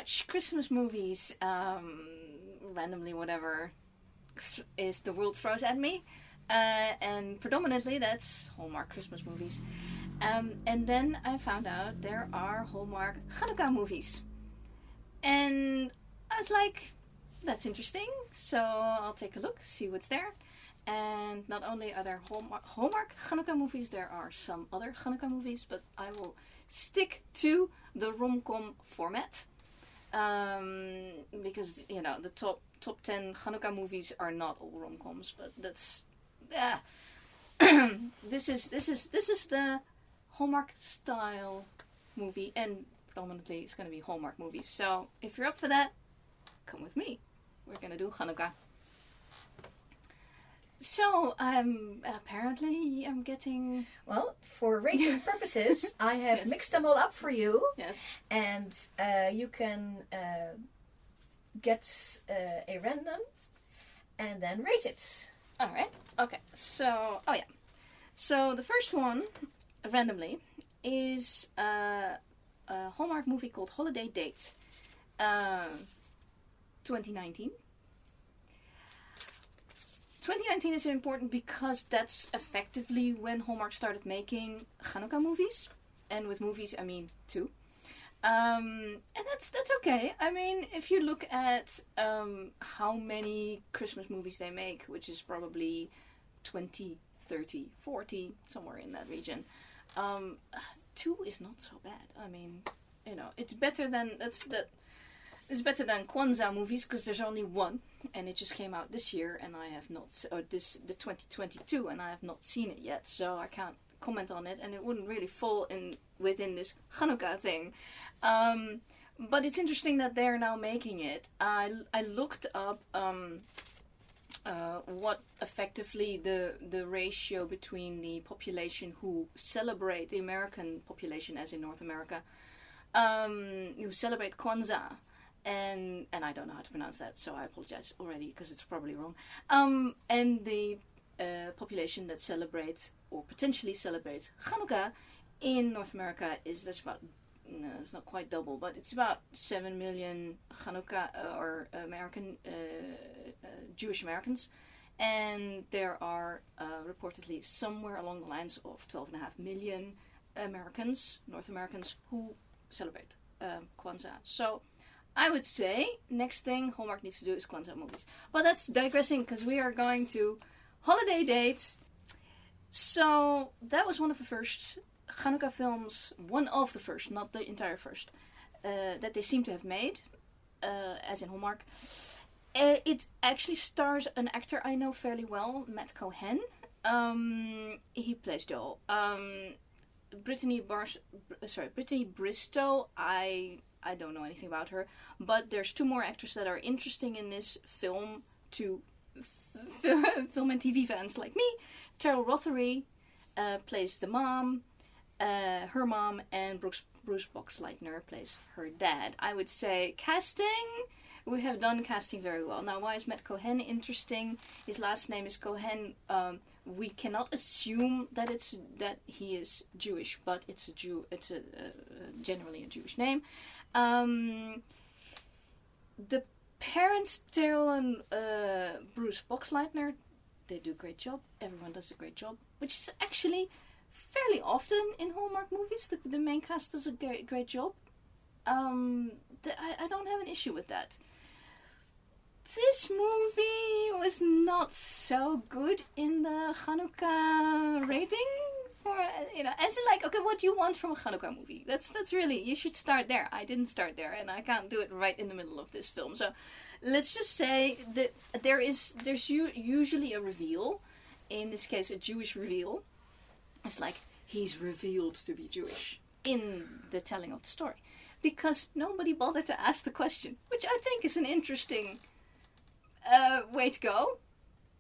watch Christmas movies randomly, whatever is the world throws at me. And predominantly that's Hallmark Christmas movies. And then I found out there are Hallmark Hanukkah movies. And I was like, that's interesting. So I'll take a look, see what's there. And not only are there Hallmark Hanukkah movies, there are some other Hanukkah movies, but I will stick to the rom-com format. Because, the top 10 Hanukkah movies are not all rom-coms, but that's... This is the Hallmark style movie, and predominantly it's going to be Hallmark movies. So if you're up for that, come with me. We're going to do Hanukkah. So apparently I'm getting... Well, for rating purposes, I have mixed them all up for you. Yes. And you can get a random and then rate it. All right. Okay. So, So the first one, randomly, is a Hallmark movie called Holiday Date, 2019. 2019 is important because that's effectively when Hallmark started making Hanukkah movies. And with movies, I mean 2. And that's okay. I mean, if you look at how many Christmas movies they make, which is probably 20, 30, 40, somewhere in that region, 2 is not so bad. I mean, it's better than it's better than Kwanzaa movies because there's only 1, and it just came out this year, and I have not, or the 2022, and I have not seen it yet, so I can't comment on it, and it wouldn't really fall within this Hanukkah thing. But it's interesting that they're now making it. I looked up what effectively the ratio between the population who celebrate, the American population as in North America, who celebrate Kwanzaa, and I don't know how to pronounce that, so I apologize already because it's probably wrong. And the population that celebrates or potentially celebrates Hanukkah in North America there's about, no, it's not quite double, but it's about 7 million Hanukkah or American Jewish Americans, and there are reportedly somewhere along the lines of 12.5 million North Americans, who celebrate Kwanzaa. So I would say next thing Hallmark needs to do is Kwanzaa movies. But that's digressing because we are going to Holiday Date. So that was one of the first Hanukkah films, one of the first, not the entire first, that they seem to have made, as in Hallmark. It actually stars an actor I know fairly well, Matt Cohen. He plays Joel. Brittany Bristow, I don't know anything about her, but there's 2 more actors that are interesting in this film to film and TV fans like me. Teryl Rothry plays the mom, her mom, and Bruce Boxleitner plays her dad. I would say casting, we have done casting very well. Now, why is Matt Cohen interesting? His last name is Cohen. We cannot assume that he is Jewish, but it's generally a Jewish name. The parents, Teryl and Bruce Boxleitner, they do a great job. Everyone does a great job, which is actually fairly often in Hallmark movies. The main cast does a great job. I don't have an issue with that. This movie was not so good in the Hanukkah rating. As in like, okay, what do you want from a Hanukkah movie? That's really, you should start there. I didn't start there, and I can't do it right in the middle of this film. So let's just say that there's usually a reveal. In this case, a Jewish reveal. It's like, he's revealed to be Jewish in the telling of the story. Because nobody bothered to ask the question, which I think is an interesting way to go.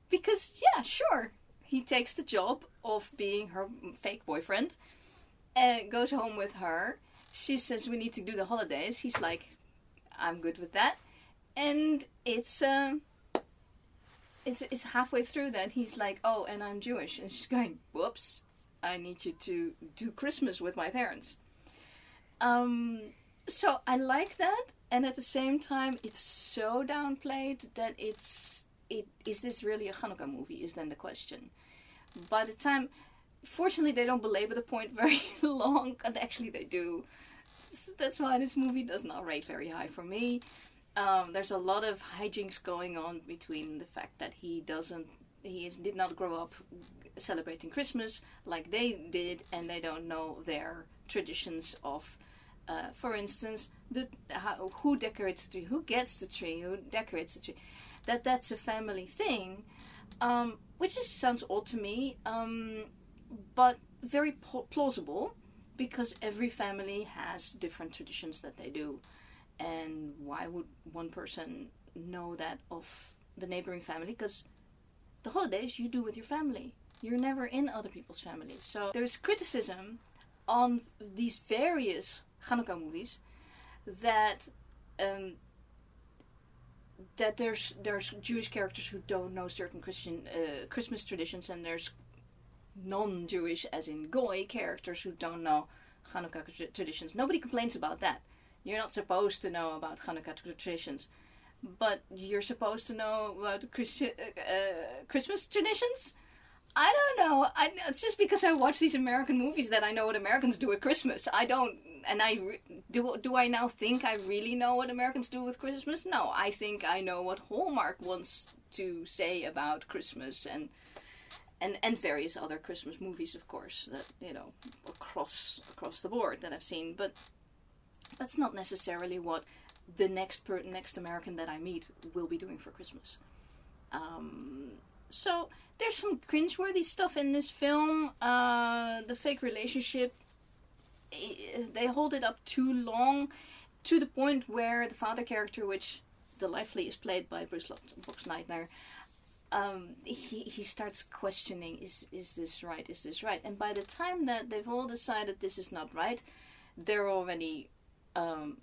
Because, yeah, sure, he takes the job of being her fake boyfriend and goes home with her. She says, we need to do the holidays. He's like, I'm good with that. And it's halfway through that he's like, oh, and I'm Jewish. And she's going, whoops, I need you to do Christmas with my parents. So I like that. and at the same time, it's so downplayed that is this really a Hanukkah movie? Is then the question. By the time, fortunately, they don't belabor the point very long, and actually they do. That's why this movie does not rate very high for me. There's a lot of hijinks going on between the fact that he did not grow up celebrating Christmas like they did, and they don't know their traditions of, for instance, who decorates the tree, who gets the tree, who decorates the tree. That's a family thing, which just sounds odd to me, but very plausible, because every family has different traditions that they do. And why would one person know that of the neighboring family? Because the holidays you do with your family. You're never in other people's families. So there's criticism on these various Hanukkah movies that there's Jewish characters who don't know certain Christian Christmas traditions, and there's non-Jewish, as in Goy, characters who don't know Hanukkah traditions. Nobody complains about that. You're not supposed to know about Hanukkah traditions, but you're supposed to know about Christmas traditions? I don't know. It's just because I watch these American movies that I know what Americans do at Christmas. I don't, and do I now think I really know what Americans do with Christmas? No, I think I know what Hallmark wants to say about Christmas and various other Christmas movies, of course, that, you know, across the board that I've seen, but that's not necessarily what the next American that I meet will be doing for Christmas. So there's some cringeworthy stuff in this film. The fake relationship, they hold it up too long, to the point where the father character, which delightfully is played by Boxleitner, he starts questioning, is this right? Is this right? And by the time that they've all decided this is not right, they're already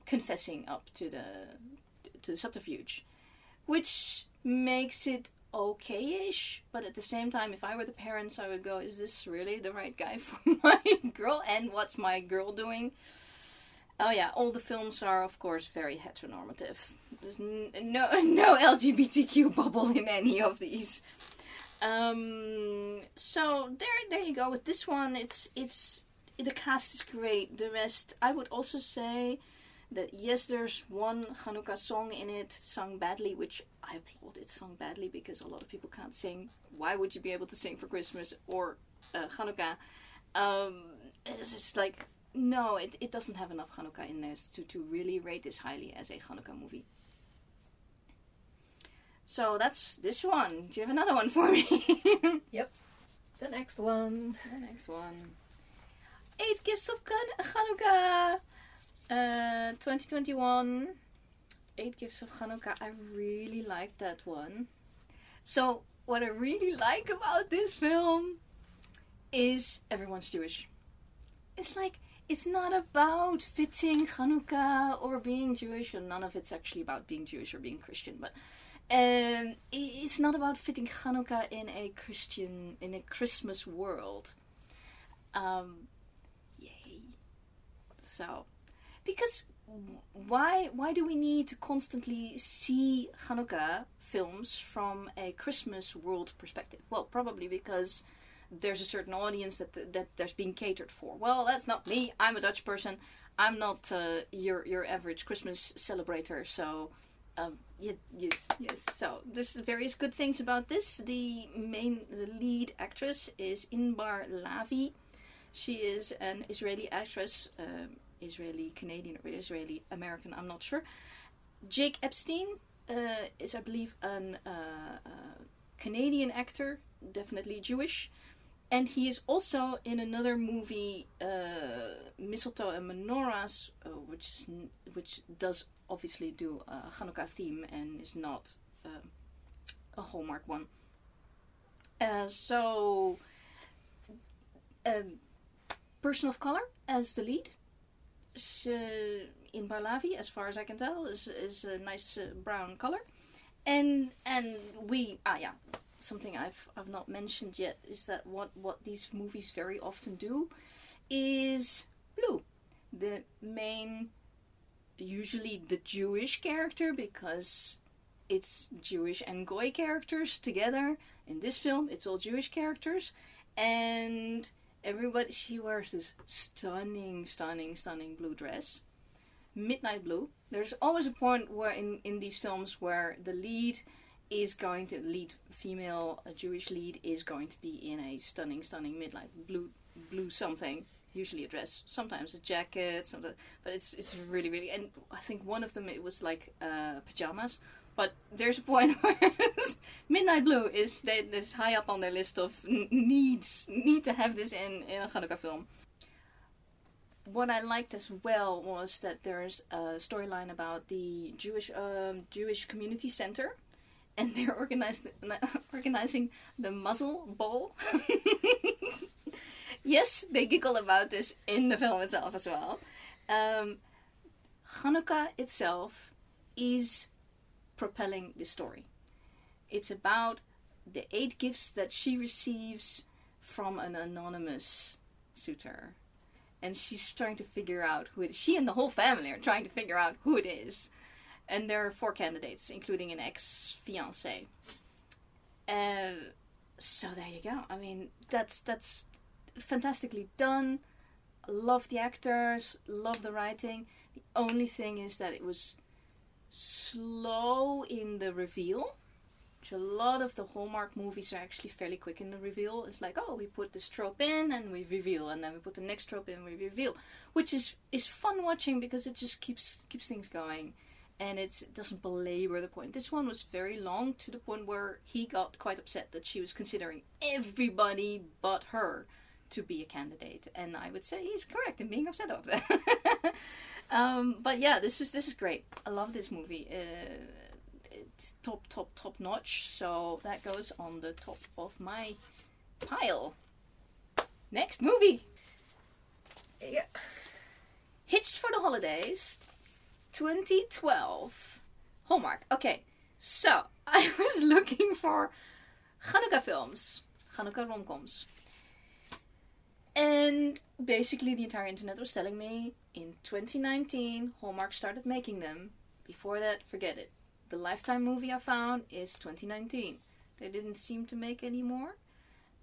confessing up to the subterfuge, which makes it okay-ish. But at the same time, if I were the parents, I would go, is this really the right guy for my girl? And what's my girl doing? Oh yeah, all the films are, of course, very heteronormative. There's no LGBTQ bubble in any of these. So there you go. With this one, it's the cast is great. The rest, I would also say that yes, there's one Hanukkah song in it sung badly, which I applaud. It's sung badly because a lot of people can't sing. Why would you be able to sing for Christmas or Hanukkah? It's just like, no, it doesn't have enough Hanukkah in there to really rate this highly as a Hanukkah movie. So that's this one. Do you have another one for me? Yep. The next one. 8 Gifts of Hanukkah. 2021. 8 Gifts of Hanukkah. I really like that one. So what I really like about this film is everyone's Jewish. It's like, it's not about fitting Hanukkah or being Jewish, and none of it's actually about being Jewish or being Christian, but it's not about fitting Hanukkah in a Christmas world. Yay. So, because why do we need to constantly see Hanukkah films from a Christmas world perspective? Well, probably because there's a certain audience that there's being catered for. Well, that's not me. I'm a Dutch person. I'm not your average Christmas celebrator. So, yes. So there's various good things about this. The lead actress is Inbar Lavi. She is an Israeli actress, Israeli Canadian or Israeli American. I'm not sure. Jake Epstein is, I believe, an Canadian actor, definitely Jewish. And he is also in another movie, Mistletoe and Menorahs, which does obviously do a Hanukkah theme and is not a Hallmark one. Person of color as the lead. In Barlavi, as far as I can tell, is a nice brown color. And we, something I've not mentioned yet is that what these movies very often do is blue. The main usually the Jewish character because it's Jewish and Goy characters together. In this film, it's all Jewish characters. And she wears this stunning, stunning, stunning blue dress. Midnight blue. There's always a point where in these films where the lead female, a Jewish lead, is going to be in a stunning, stunning midnight blue something. Usually a dress, sometimes a jacket, but it's really, really, and I think one of them, it was like pajamas. But there's a point where midnight blue is high up on their list of need to have this in a Hanukkah film. What I liked as well was that there's a storyline about the Jewish community center, and they're organizing the muzzle ball. Yes, they giggle about this in the film itself as well. Hanukkah itself is propelling the story. It's about the 8 gifts that she receives from an anonymous suitor. And she's trying to figure out who it is. She and the whole family are trying to figure out who it is. And there are 4 candidates, including an ex-fiancé. So there you go. I mean, that's fantastically done. Love the actors, love the writing. The only thing is that it was slow in the reveal. Which a lot of the Hallmark movies are actually fairly quick in the reveal. It's like, oh, we put this trope in and we reveal, and then we put the next trope in and we reveal, which is fun watching because it just keeps things going, and it doesn't belabor the point. This one was very long, to the point where he got quite upset that she was considering everybody but her to be a candidate, and I would say he's correct in being upset of that. But yeah, this is great. I love this movie. It's top notch. So that goes on the top of my pile. Next movie. Yeah. Hitched for the Holidays, 2012. Hallmark. Okay, so I was looking for Hanukkah films, Hanukkah Romcoms. And basically the entire internet was telling me in 2019 Hallmark started making them. Before that, forget it. The Lifetime movie I found is 2019. They didn't seem to make any more.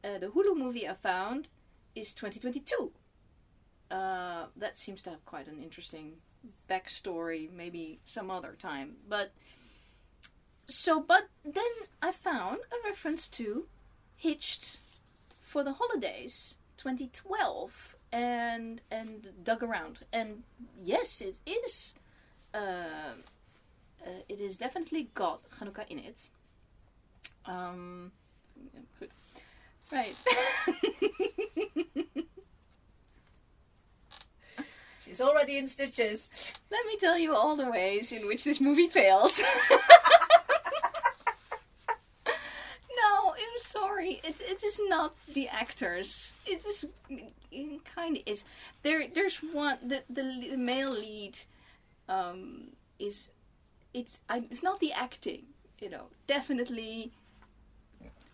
The Hulu movie I found is 2022. That seems to have quite an interesting backstory, maybe some other time. But then I found a reference to Hitched for the Holidays, 2012, and dug around, and yes, it is. It is definitely got Hanukkah in it. Good. Right. She's already in stitches. Let me tell you all the ways in which this movie fails. No, I'm sorry. It is not the actors. It kind of is. There's one. The male lead is. It's not the acting, Definitely,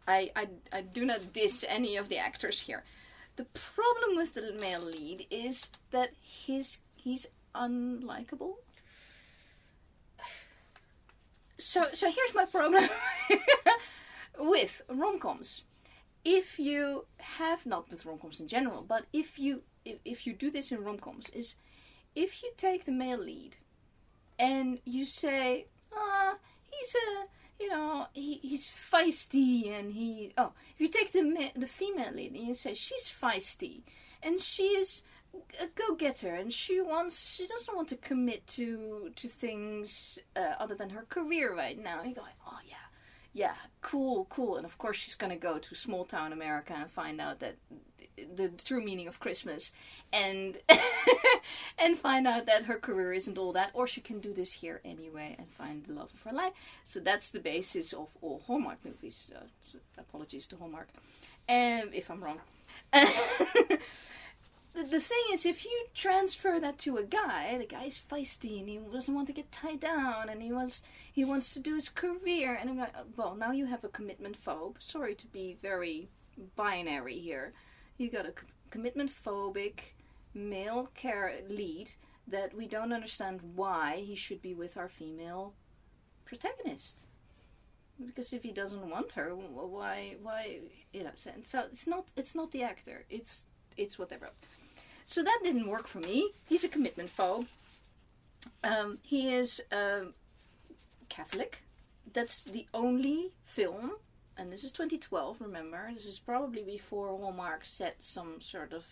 I do not diss any of the actors here. The problem with the male lead is that he's unlikable. So here's my problem with romcoms. If you have, not with romcoms in general, but if you do this in romcoms, is if you take the male lead and you say, he's feisty, and if you take the female lead and you say she's feisty and she's a go-getter and she doesn't want to commit to things other than her career right now, you go, oh yeah, cool, and of course she's gonna go to small town America and find out that the true meaning of Christmas, and and find out that her career isn't all that, or she can do this here anyway and find the love of her life. So that's the basis of all Hallmark movies. So apologies to Hallmark, if I'm wrong. The thing is, if you transfer that to a guy, the guy's feisty and he doesn't want to get tied down and he wants to do his career, and I'm like, well, now you have a commitment phobe. Sorry to be very binary here. You got a commitment phobic male lead that we don't understand why he should be with our female protagonist. Because if he doesn't want her, why, so it's not the actor, it's what they wrote. So that didn't work for me. He's a commitment phobe. He is Catholic. That's the only film, and this is 2012, remember, this is probably before Hallmark set some sort of,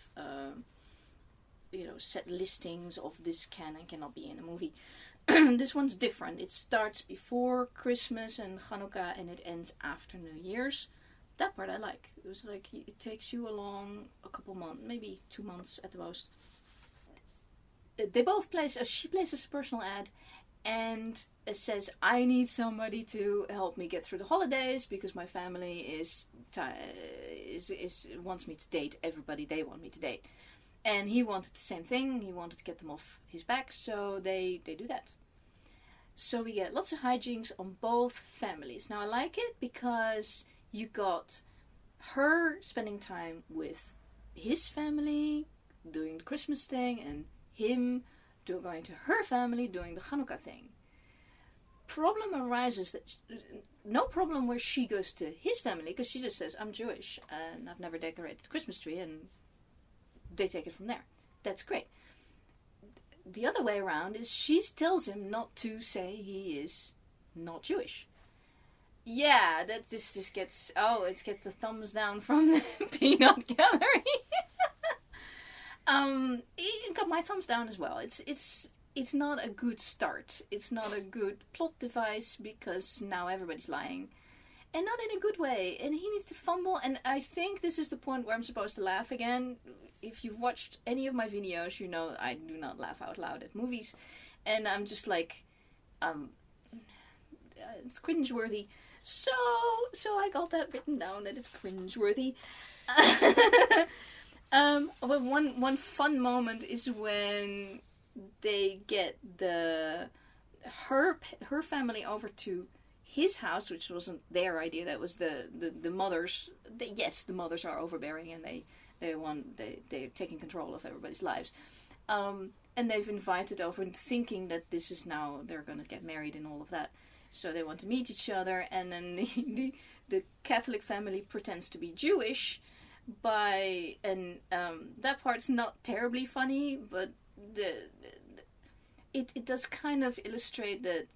set listings of this can and cannot be in a movie. This one's different. It starts before Christmas and Hanukkah, and it ends after New Year's. That part I like. It was like, it takes you along a couple months, maybe 2 months at the most. They both she places a personal ad, and it says, I need somebody to help me get through the holidays because my family wants me to date everybody they want me to date. And he wanted the same thing. He wanted to get them off his back, so they do that. So we get lots of hijinks on both families. Now I like it because you got her spending time with his family, doing the Christmas thing, and him going to her family, doing the Hanukkah thing. Problem arises that no problem where she goes to his family, because she just says, I'm Jewish and I've never decorated the Christmas tree, and they take it from there. That's great. The other way around is she tells him not to say he is not Jewish. Yeah, that just gets the thumbs down from the peanut gallery. It got my thumbs down as well. It's not a good start. It's not a good plot device because now everybody's lying. And not in a good way. And he needs to fumble. And I think this is the point where I'm supposed to laugh again. If you've watched any of my videos, you know I do not laugh out loud at movies. And I'm just like, it's cringeworthy. So I got that written down that it's cringeworthy. But one fun moment is when they get her family over to his house, which wasn't their idea. That was the mothers. The mothers are overbearing and they're taking control of everybody's lives. And they've invited over, thinking that this is now they're going to get married and all of that. So they want to meet each other, and then the Catholic family pretends to be Jewish. That part's not terribly funny, but it does kind of illustrate that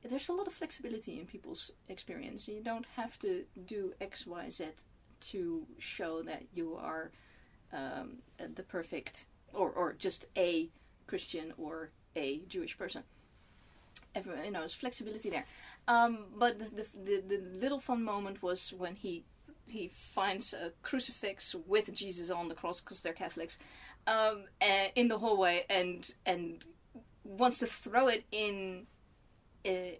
there's a lot of flexibility in people's experience. You don't have to do X, Y, Z to show that you are the perfect, or just a Christian or a Jewish person. There's flexibility there. But the little fun moment was when he finds a crucifix with Jesus on the cross, because they're Catholics, in the hallway, and wants to throw it in the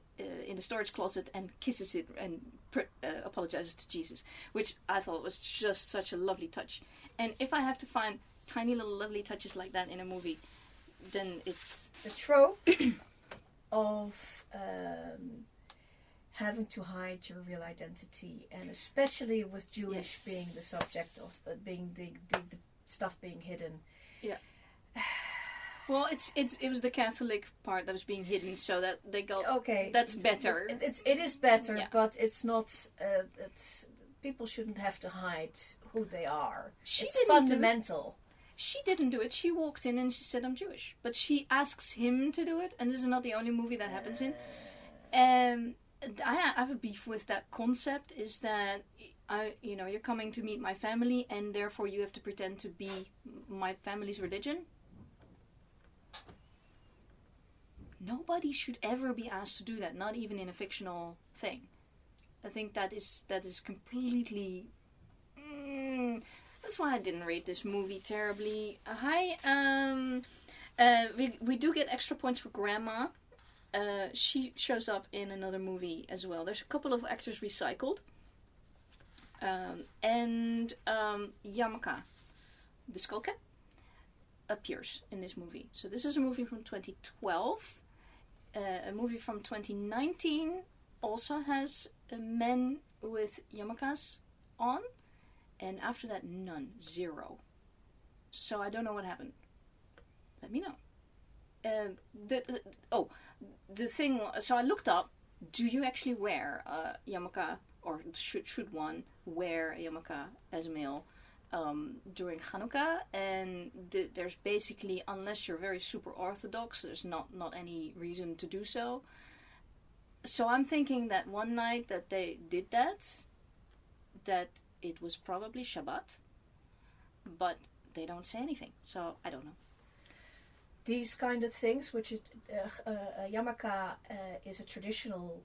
storage closet and kisses it and apologizes to Jesus, which I thought was just such a lovely touch. And if I have to find tiny little lovely touches like that in a movie, then it's the trope of having to hide your real identity, and especially with Jewish being the subject of being the stuff being hidden. Yeah. Well, it was the Catholic part that was being hidden, so that they got That's better. It is better, but it's not. People shouldn't have to hide who they are. It's fundamental. She didn't do it. She walked in and she said, I'm Jewish. But she asks him to do it, and this is not the only movie that happens in. I have a beef with that concept, is that you're coming to meet my family, and therefore you have to pretend to be my family's religion. Nobody should ever be asked to do that, not even in a fictional thing. I think that is completely... That's why I didn't rate this movie terribly high. We do get extra points for Grandma. She shows up in another movie as well. There's a couple of actors recycled. And yarmulke, the skullcap, appears in this movie. So this is a movie from 2012. A movie from 2019 also has men with yarmulkes on. And after that, none. 0. So I don't know what happened. Let me know. the thing. So I looked up. Do you actually wear a yarmulke, or should one wear a yarmulke as a male during Hanukkah? And there's basically, unless you're very super orthodox, there's not any reason to do so. So I'm thinking that one night that they did that it was probably Shabbat, but they don't say anything, so I don't know. These kind of things, which is a yarmulke is a traditional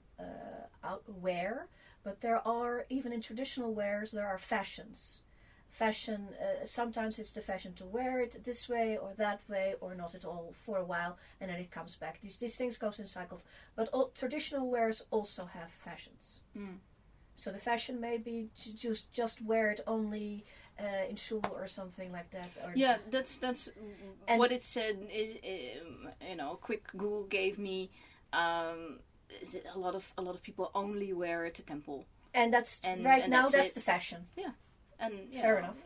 wear, but there are, even in traditional wears, there are fashions. Fashion, sometimes it's the fashion to wear it this way or that way, or not at all for a while, and then it comes back. These things goes in cycles, but all traditional wears also have fashions. So the fashion may be to just wear it only in shul or something like that. Or yeah, that's what it said. Quick Google gave me a lot of people only wear it to temple, and that's that's the fashion. Yeah, and fair enough.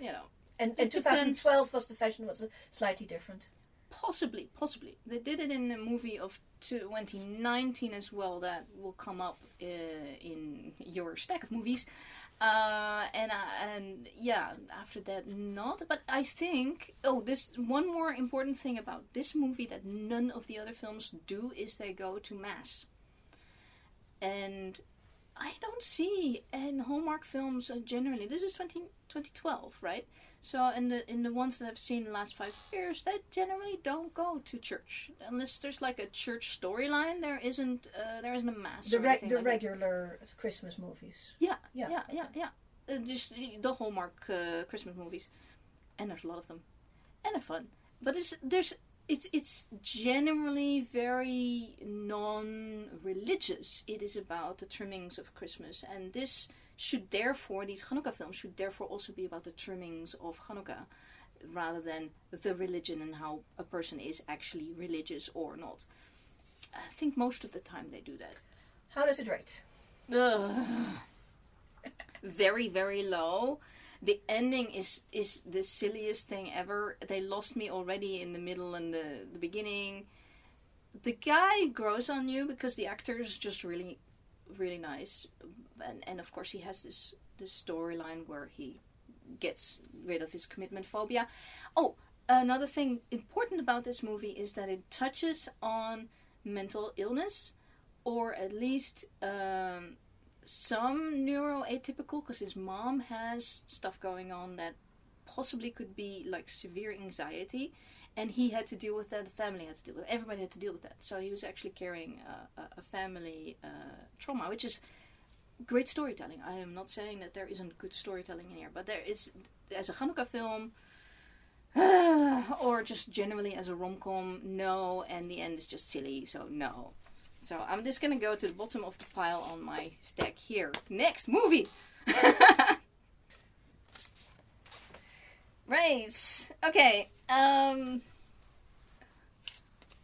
And in 2012 was the fashion was slightly different. Possibly. They did it in a movie of 2019 as well that will come up in your stack of movies. After that, not. But I think, this one more important thing about this movie that none of the other films do is they go to Mass. And I don't see in Hallmark films generally, this is 2012, right? So in the ones that I've seen in the last 5 years, they generally don't go to church unless there's like a church storyline. There isn't a mass. The regular Christmas movies. Yeah. Just the Hallmark Christmas movies, and there's a lot of them, and they're fun. But it's generally very non-religious. It is about the trimmings of Christmas, and these Hanukkah films should therefore also be about the trimmings of Hanukkah, rather than the religion and how a person is actually religious or not. I think most of the time they do that. How does it rate? Very, very low. The ending is the silliest thing ever. They lost me already in the middle and the beginning. The guy grows on you because the actor is just really, really nice. And of course he has this storyline where he gets rid of his commitment phobia. Oh, another thing important about this movie is that it touches on mental illness, or at least some neuroatypical, because his mom has stuff going on that possibly could be like severe anxiety, and he had to deal with that, the family had to deal with it, everybody had to deal with that. So he was actually carrying a family trauma, which is great storytelling. I am not saying that there isn't good storytelling in here, but there is, as a Hanukkah film, or just generally as a rom-com, no, and the end is just silly, so no. So I'm just gonna go to the bottom of the pile on my stack here. Next movie! Right, okay.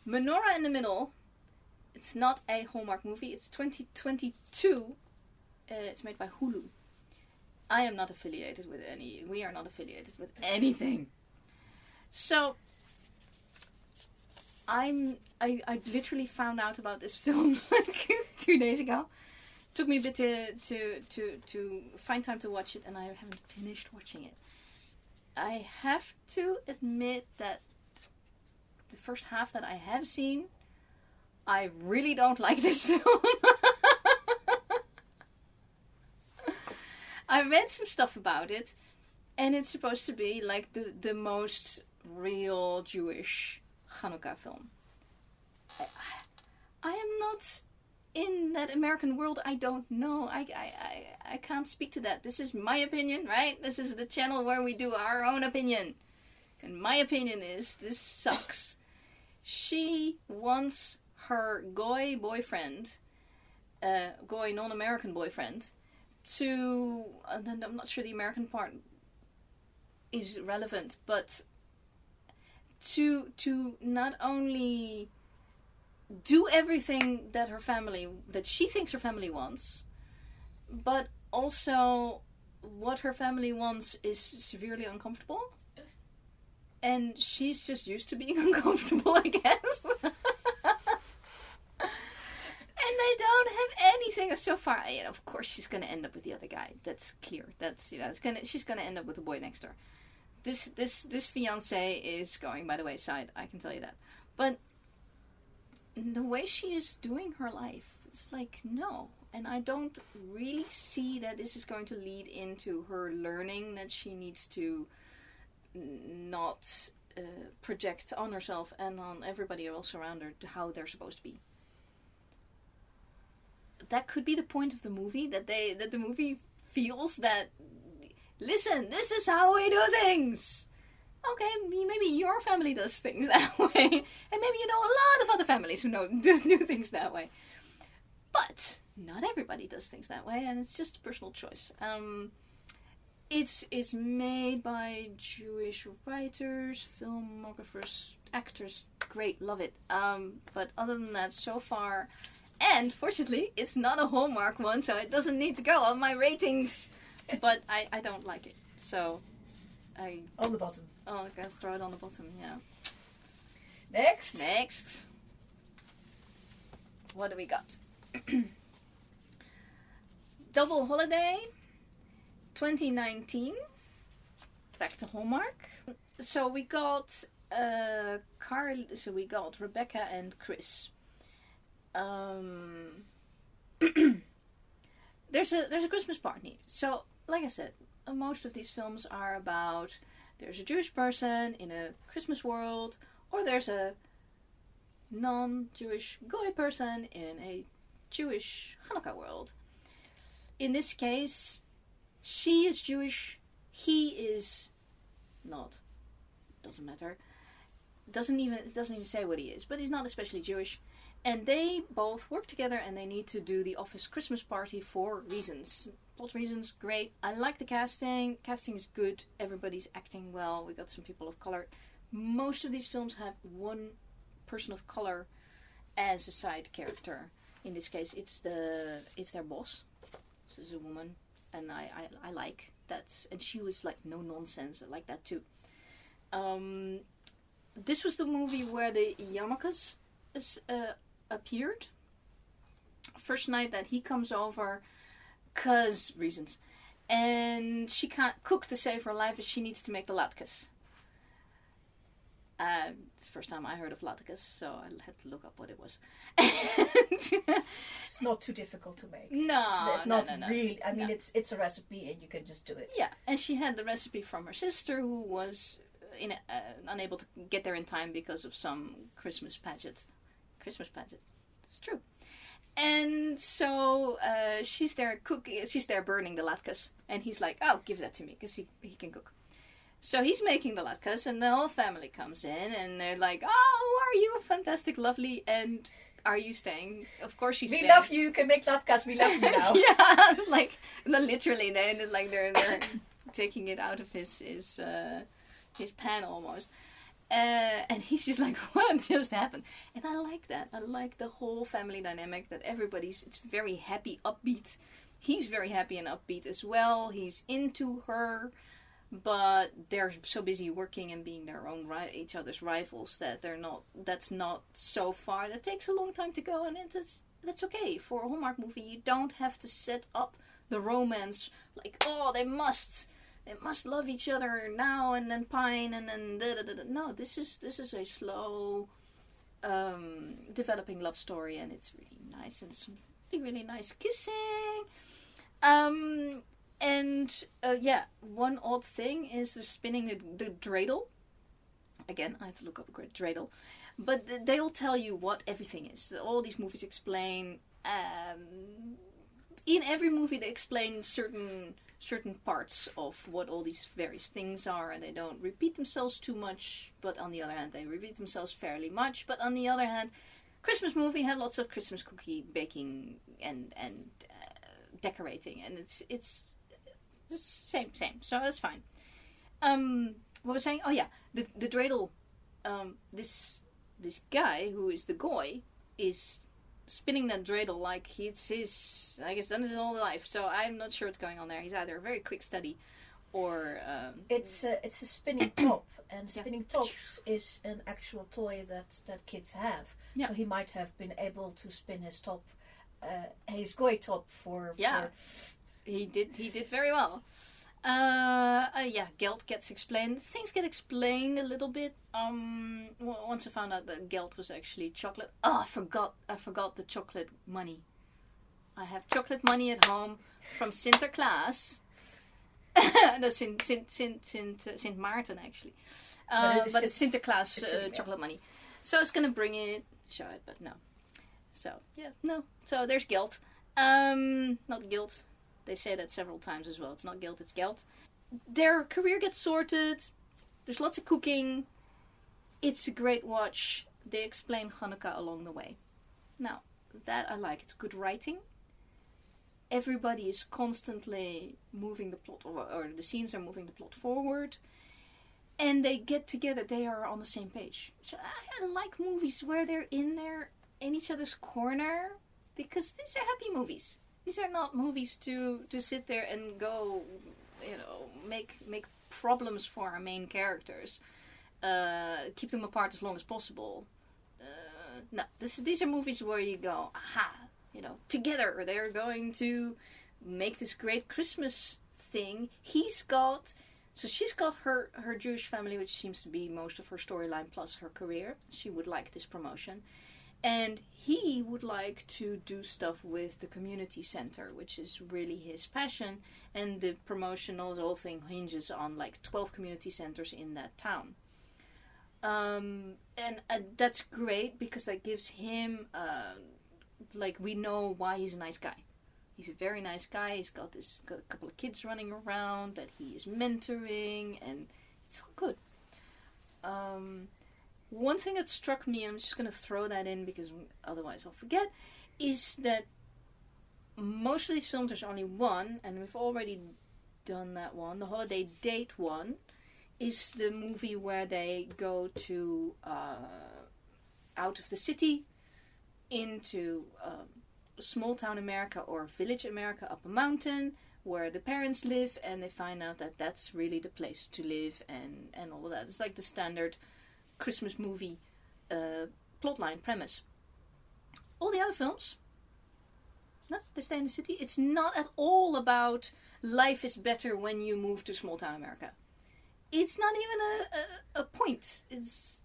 Menorah in the Middle. It's not a Hallmark movie, it's 2022. It's made by Hulu. I am not affiliated with we are not affiliated with anything. So, I literally found out about this film like 2 days ago. Took me a bit to find time to watch it, and I haven't finished watching it. I have to admit that the first half that I have seen, I really don't like this film. I read some stuff about it, and it's supposed to be like the most real Jewish Hanukkah film. I am not in that American world. I don't know. I can't speak to that. This is my opinion, right? This is the channel where we do our own opinion. And my opinion is, this sucks. She wants her goy boyfriend, goy non-American boyfriend, to, and I'm not sure the American part is relevant, but to not only do everything that she thinks her family wants, but also what her family wants is severely uncomfortable. And she's just used to being uncomfortable, I guess. don't have anything so far. Of course, she's gonna end up with the other guy. That's clear. That's she's gonna end up with the boy next door. This fiance is going by the wayside. I can tell you that. But the way she is doing her life, it's like no. And I don't really see that this is going to lead into her learning that she needs to not project on herself and on everybody else around her to how they're supposed to be. That could be the point of the movie, that the movie feels that, listen, this is how we do things. Okay, maybe your family does things that way, and maybe you know a lot of other families who do things that way. But not everybody does things that way, and it's just a personal choice. It's made by Jewish writers, filmographers, actors. Great, love it. But other than that, so far, and fortunately, it's not a Hallmark one, so it doesn't need to go on my ratings. But I don't like it, so on the bottom. Oh, I gotta throw it on the bottom. Yeah. Next. What do we got? Double Holiday 2019. Back to Hallmark. So we got Rebecca and Chris. There's a Christmas party. So, like I said, most of these films are about there's a Jewish person in a Christmas world, or there's a non-Jewish Goy person in a Jewish Hanukkah world. In this case, she is Jewish, he is not. Doesn't matter. It doesn't even say what he is, but he's not especially Jewish. And they both work together and they need to do the office Christmas party for reasons. Plot reasons, great. I like the casting. Casting is good. Everybody's acting well. We got some people of color. Most of these films have one person of color as a side character. In this case, it's their boss. This is a woman, and I like that. And she was like no nonsense. I like that too. This was the movie where the yarmulkes appeared. First night that he comes over, 'cause reasons. And she can't cook to save her life, and she needs to make the latkes. It's the first time I heard of latkes, so I had to look up what it was. It's not too difficult to make. No, it's not no. really. I mean, it's a recipe, and you can just do it. Yeah, and she had the recipe from her sister, who was unable to get there in time because of some Christmas pageant. It's true. And so she's there cooking. She's there burning the latkes, and he's like, "Oh, give that to me, because he can cook." So he's making the latkes, and the whole family comes in, and they're like, "Oh, are you fantastic, lovely, and are you staying?" Of course she's staying. We love you. You can make latkes. We love you now. Yeah, like literally, they're taking it out of his pan almost. And he's just like, what just happened? And I like that. I like the whole family dynamic, that it's very happy, upbeat. He's very happy and upbeat as well. He's into her, but they're so busy working and being their own each other's rivals that that's not so far. That takes a long time to go, and that's okay. For a Hallmark movie, you don't have to set up the romance like, oh, they must love each other now and then pine and then da-da-da-da. No, this is a slow developing love story, and it's really nice, and some really, really nice kissing. One odd thing is they're spinning the dreidel. Again, I had to look up a great dreidel. But they'll tell you what everything is. All these movies explain... in every movie they explain certain parts of what all these various things are, and they don't repeat themselves too much, but on the other hand they repeat themselves fairly much. But on the other hand, Christmas movie had lots of Christmas cookie baking and decorating, and it's same, so that's fine. What was I saying? Oh yeah, the dreidel, this guy who is the goy is spinning that dreidel like it's his, I guess, done his whole life. So I'm not sure what's going on there. He's either a very quick study or... It's a spinning top, and spinning tops is an actual toy that kids have. Yeah. So he might have been able to spin his top his goy top for... Yeah. He did very well. Geld gets explained. Things get explained a little bit. Once I found out that geld was actually chocolate. Oh, I forgot the chocolate money. I have chocolate money at home from Sinterklaas. No, Sint Maarten actually. But it's Sinterklaas chocolate money. So I was gonna bring it, show it, but no. So yeah, no. So there's geld. Not guilt. They say that several times as well. It's not guilt, it's geld. Their career gets sorted. There's lots of cooking. It's a great watch. They explain Hanukkah along the way. Now, that I like. It's good writing. Everybody is constantly moving the plot, or the scenes are moving the plot forward. And they get together. They are on the same page. So I like movies where they're in each other's corner. Because these are happy movies. These are not movies to sit there and go, make problems for our main characters. Keep them apart as long as possible. No, these are movies where you go, aha, together they're going to make this great Christmas thing. She's got her Jewish family, which seems to be most of her storyline plus her career. She would like this promotion. And he would like to do stuff with the community center, which is really his passion. And the promotional whole thing hinges on 12 community centers in that town. And that's great because that gives him, we know why he's a nice guy. He's a very nice guy. He's got a couple of kids running around that he is mentoring, and it's all good. One thing that struck me, I'm just going to throw that in because otherwise I'll forget, is that most of these films, there's only one, and we've already done that one. The holiday date one is the movie where they go to out of the city into small town America or village America up a mountain where the parents live, and they find out that that's really the place to live and all of that. It's like the standard Christmas movie plotline premise. All the other films, no, they stay in the city. It's not at all about life is better when you move to small town America. It's not even a point. It's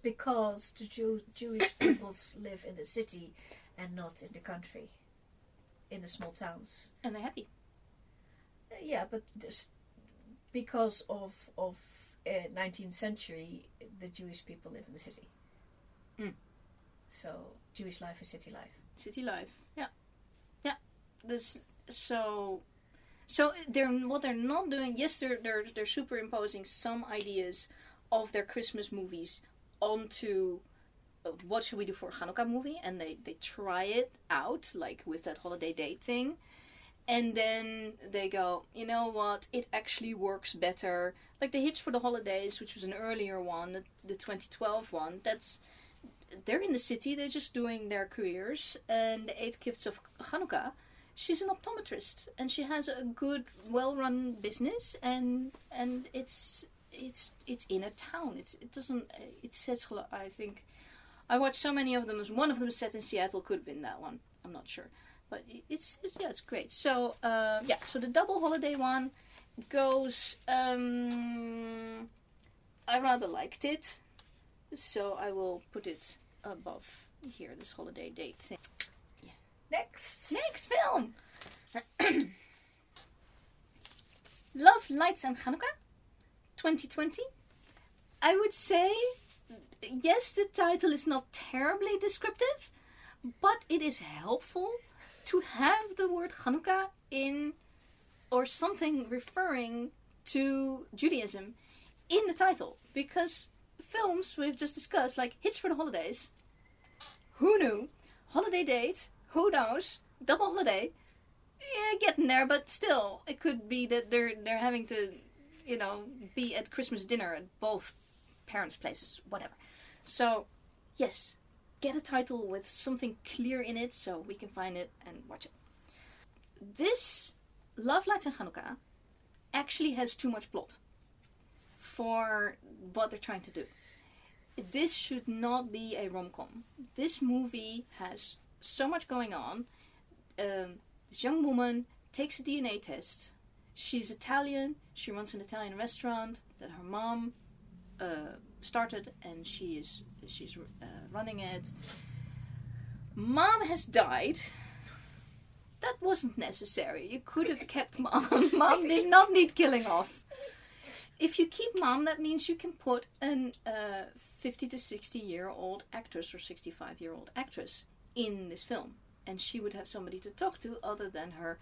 because the Jewish peoples live in the city and not in the country, in the small towns, and they're happy. Yeah, but because of 19th century, the Jewish people live in the city. Mm. So Jewish life is city life. City life, yeah. So what they're not doing. Yes, they're superimposing some ideas of their Christmas movies onto what should we do for a Hanukkah movie, and they try it out with that holiday date thing. And then they go, you know what, it actually works better. Like the Hitched for the Holidays, which was an earlier one, the 2012 one, they're in the city, they're just doing their careers. And the 8 Gifts of Hanukkah, she's an optometrist, and she has a good, well-run business, and it's in a town. It says, I think, I watched so many of them. One of them is set in Seattle, could have been that one, I'm not sure. But it's great. So so the double holiday one goes. I rather liked it, so I will put it above here. This holiday date thing. Yeah. Next film. Love, Lights and Hanukkah, 2020. I would say yes. The title is not terribly descriptive, but it is helpful to have the word Hanukkah in, or something referring to Judaism in the title. Because films we've just discussed, like Hitched for the Holidays, who knew? Holiday date, who knows? Double holiday, yeah, getting there, but still, it could be that they're having to, be at Christmas dinner at both parents' places, whatever. So, yes. Get a title with something clear in it so we can find it and watch it. This Love, Lights and Hanukkah actually has too much plot for what they're trying to do. This should not be a rom-com. This movie has so much going on. this young woman takes a DNA test. She's Italian. She runs an Italian restaurant that her mom started, and she's running it. Mom has died. That wasn't necessary. You could have kept Mom. Mom did not need killing off. If you keep Mom, that means you can put an 50 to 60-year-old actress or 65-year-old actress in this film. And she would have somebody to talk to other than her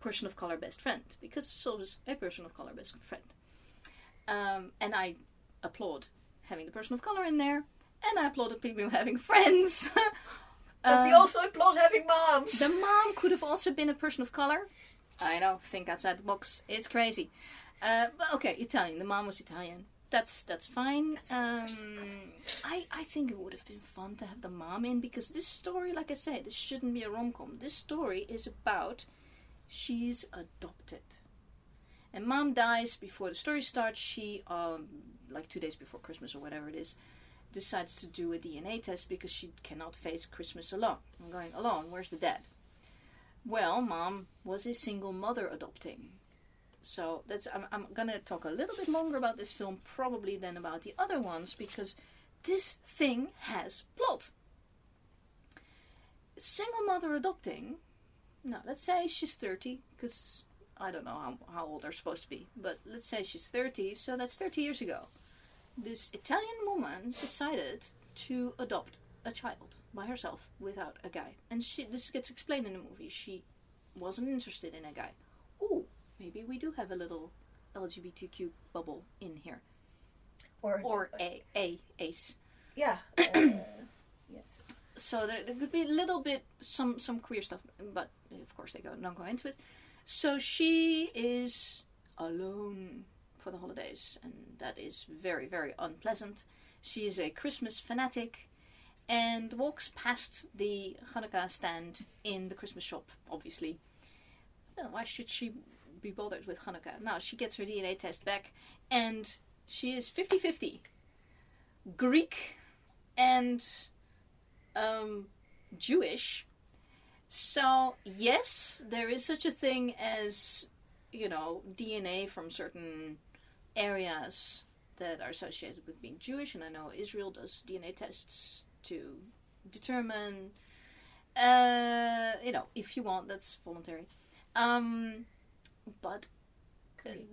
person of color best friend. Because there's always a person of color best friend. And I applaud having the person of color in there. And I applaud people having friends. But we also applaud having moms. The mom could have also been a person of color. I know, think outside the box. It's crazy. But okay, Italian. The mom was Italian. That's fine. I think it would have been fun to have the mom in, because this story, like I said, this shouldn't be a rom-com. This story is about she's adopted. And Mom dies before the story starts. She, like 2 days before Christmas or whatever it is, decides to do a DNA test because she cannot face Christmas alone. I'm going, alone, where's the dad? Well, Mom was a single mother adopting. So I'm going to talk a little bit longer about this film probably than about the other ones, because this thing has plot. Single mother adopting, now let's say she's 30, because I don't know how old they're supposed to be, but let's say she's 30, so that's 30 years ago. This Italian woman decided to adopt a child by herself without a guy. And this gets explained in the movie. She wasn't interested in a guy. Ooh, maybe we do have a little LGBTQ bubble in here. Or a ace. Yeah. Yes. So there could be a little bit, some queer stuff, but of course they don't go into it. So she is alone for the holidays, and that is very, very unpleasant. She is a Christmas fanatic and walks past the Hanukkah stand in the Christmas shop, obviously. So why should she be bothered with Hanukkah? Now, she gets her DNA test back, and she is 50-50 Greek and Jewish. So, yes, there is such a thing as, DNA from certain areas that are associated with being Jewish, and I know Israel does DNA tests to determine, if you want, that's voluntary. But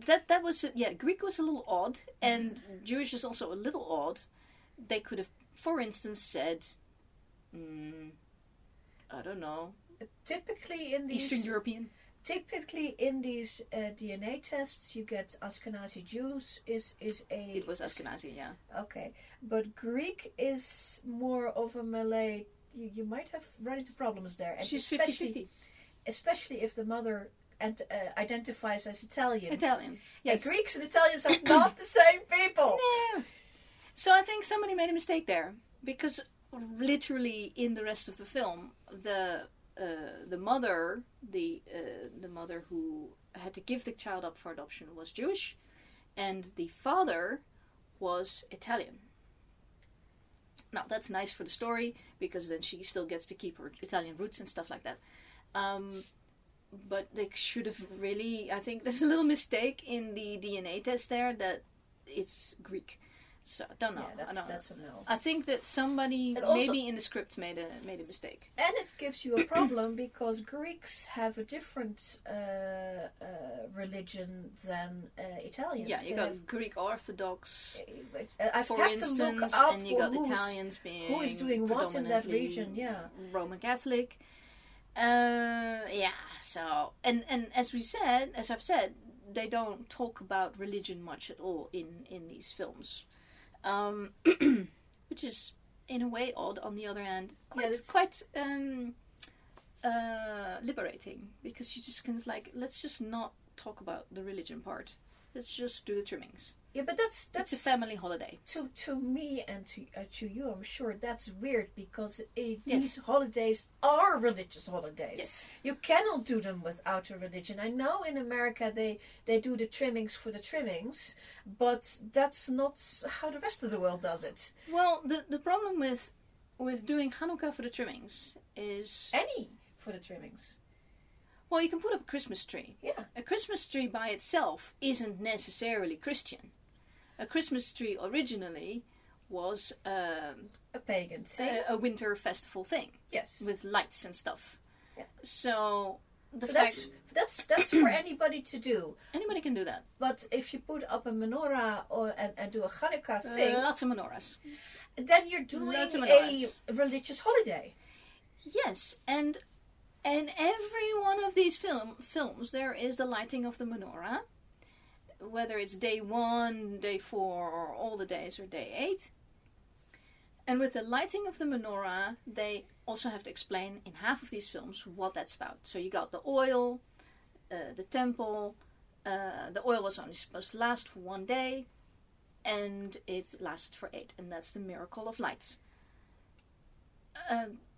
that was, Greek was a little odd, and Jewish is also a little odd. They could have, for instance, said, I don't know, typically in these Eastern European. Typically, in these DNA tests, you get Ashkenazi Jews. It was Ashkenazi, yeah. Okay, but Greek is more of a Malay. You might have run into problems there. And she's 50-50. Especially if the mother identifies as Italian. Italian, yes. And Greeks and Italians are not the same people. No. So I think somebody made a mistake there, because literally in the rest of the film, the mother, the mother who had to give the child up for adoption was Jewish, and the father was Italian. Now that's nice for the story, because then she still gets to keep her Italian roots and stuff like that. But they should have really, I think there's a little mistake in the DNA test there that it's Greek. So I don't know. Yeah, that's a no. I think that somebody also, maybe in the script made a mistake. And it gives you a problem because Greeks have a different religion than Italians. Yeah, you got Greek Orthodox, I for have instance, to look up and you got Italians being who is doing what in that region. Yeah, Roman Catholic. So and as I've said, they don't talk about religion much at all in these films. Which is in a way odd. On the other hand, quite liberating, because you just can let's just not talk about the religion part. Let's just do the trimmings. Yeah, but that's it's a family holiday. To me and to you, I'm sure that's weird, because these holidays are religious holidays. Yes. You cannot do them without a religion. I know in America they do the trimmings for the trimmings, but that's not how the rest of the world does it. Well, the problem with doing Hanukkah for the trimmings is for the trimmings. Well, you can put up a Christmas tree. Yeah. A Christmas tree by itself isn't necessarily Christian. A Christmas tree originally was a pagan thing. A winter festival thing. Yes. With lights and stuff. Yeah. So that's for anybody to do. Anybody can do that. But if you put up a menorah and do a Hanukkah thing, lots of menorahs. Then you're doing a religious holiday. Yes, and every one of these films there is the lighting of the menorah, whether it's day 1, day 4, or all the days, or day 8. And with the lighting of the menorah, they also have to explain in half of these films what that's about. So you got the oil, the temple. The oil was only supposed to last for 1 day, and it lasted for 8, and that's the miracle of lights.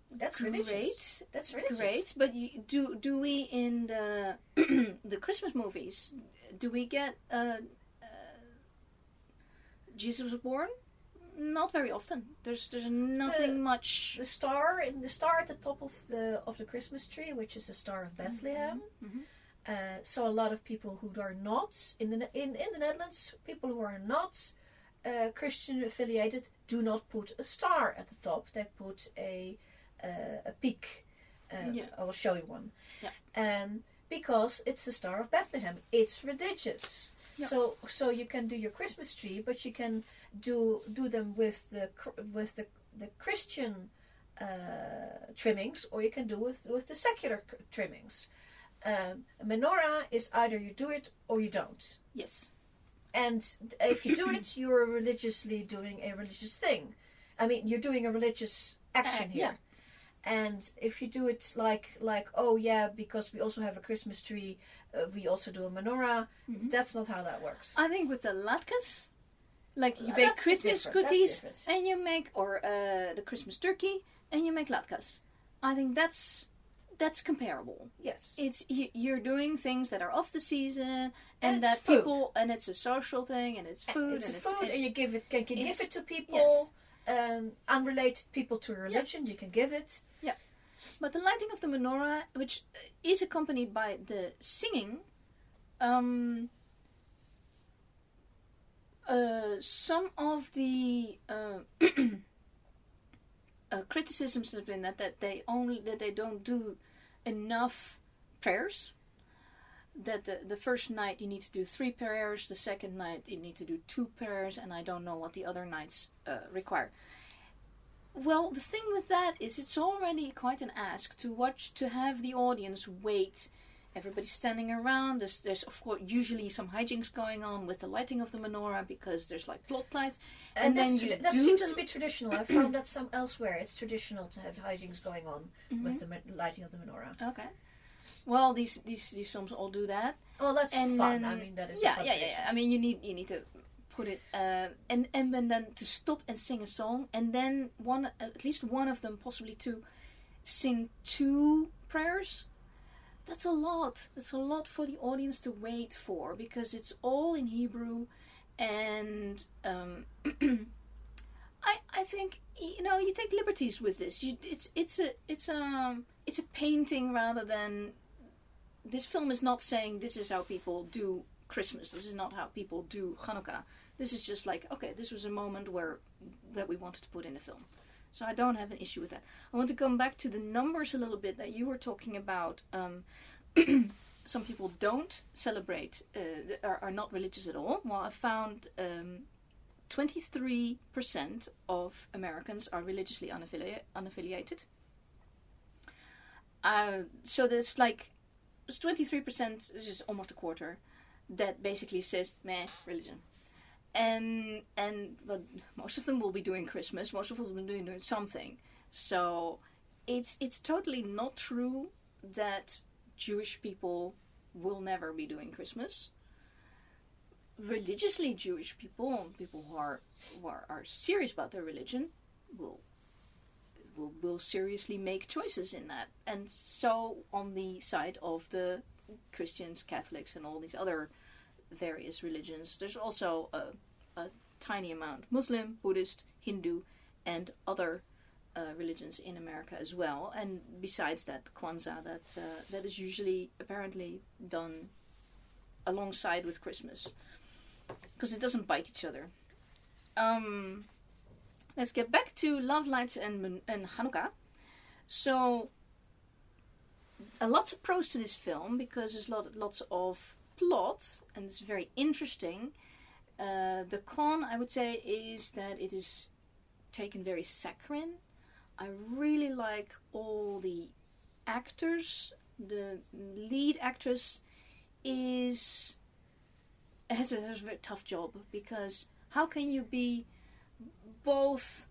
That's great. religious. That's religious. Great, but do we in the the Christmas movies, do we get Jesus was born? Not very often. There's nothing much. The star at the top of the Christmas tree, which is the Star of Bethlehem. Mm-hmm. So a lot of people who are not in the Netherlands, people who are not Christian affiliated, do not put a star at the top. They put a peak. I will show you one. Yeah. Because it's the Star of Bethlehem. It's religious. Yeah. So you can do your Christmas tree, but you can do them with the Christian trimmings, or you can do with the secular trimmings. A menorah is either you do it or you don't. Yes. And if you do it, you are religiously doing a religious thing. I mean, you're doing a religious action here. Yeah. And if you do it like oh yeah, because we also have a Christmas tree, we also do a menorah. Mm-hmm. That's not how that works. I think with the latkes, like you bake Christmas cookies and you make, or the Christmas turkey and you make latkes. I think that's comparable. Yes. It's you're doing things that are off the season, and that food. People, and it's a social thing, and it's food, and you give it give it to people. Yes. Unrelated people to religion, you can give it. Yeah. But the lighting of the menorah, which is accompanied by the singing, some of the criticisms have been that they don't do enough prayers. That the first night you need to do 3 prayers, the second night you need to do 2 prayers, and I don't know what the other nights require. Well, the thing with that is it's already quite an ask to have the audience wait. Everybody's standing around. There's of course usually some hijinks going on with the lighting of the menorah because there's like plot lights. And then that seems to be traditional. I found that some elsewhere it's traditional to have hijinks going on with the lighting of the menorah. Okay. Well, these films all do that. Oh, that's fun. I mean, that is a fun tradition. I mean, you need to put it and then to stop and sing a song, and then at least one of them, possibly 2, sing 2 prayers. That's a lot. That's a lot for the audience to wait for because it's all in Hebrew, and I think you take liberties with this. It's a painting rather than. This film is not saying this is how people do Christmas. This is not how people do Hanukkah. This is just like, okay, this was a moment that we wanted to put in the film. So I don't have an issue with that. I want to come back to the numbers a little bit that you were talking about. Some people don't celebrate, are not religious at all. Well, I found 23% of Americans are religiously unaffiliated. So there's like, it's 23%, this is almost a quarter, that basically says, meh, religion. But most of them will be doing Christmas, most of them will be doing something. So it's totally not true that Jewish people will never be doing Christmas. Religiously Jewish people who are serious about their religion, will seriously make choices in that. And so on the side of the Christians, Catholics, and all these other various religions, there's also a tiny amount Muslim, Buddhist, Hindu, and other religions in America as well. And besides that, Kwanzaa, that is usually apparently done alongside with Christmas. Because it doesn't bite each other. Let's get back to Love Lights and Hanukkah. So, lots of pros to this film because there's lots of plot and it's very interesting. The con, I would say, is that it is taken very saccharine. I really like all the actors. The lead actress has a very tough job because how can you be both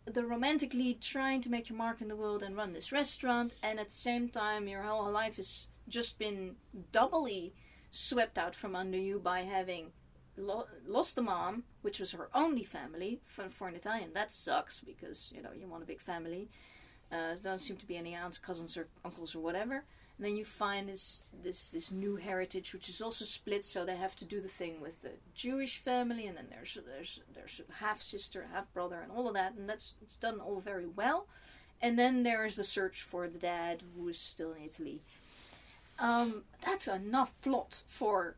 the romantic lead trying to make your mark in the world and run this restaurant, and at the same time your whole life has just been doubly swept out from under you by having lost the mom, which was her only family. For an Italian, that sucks because you want a big family. There don't seem to be any aunts, cousins, or uncles or whatever. And then you find this new heritage, which is also split, so they have to do the thing with the Jewish family, and then there's half sister, half brother, and all of that, and it's done all very well. And then there is the search for the dad, who is still in Italy. That's enough plot for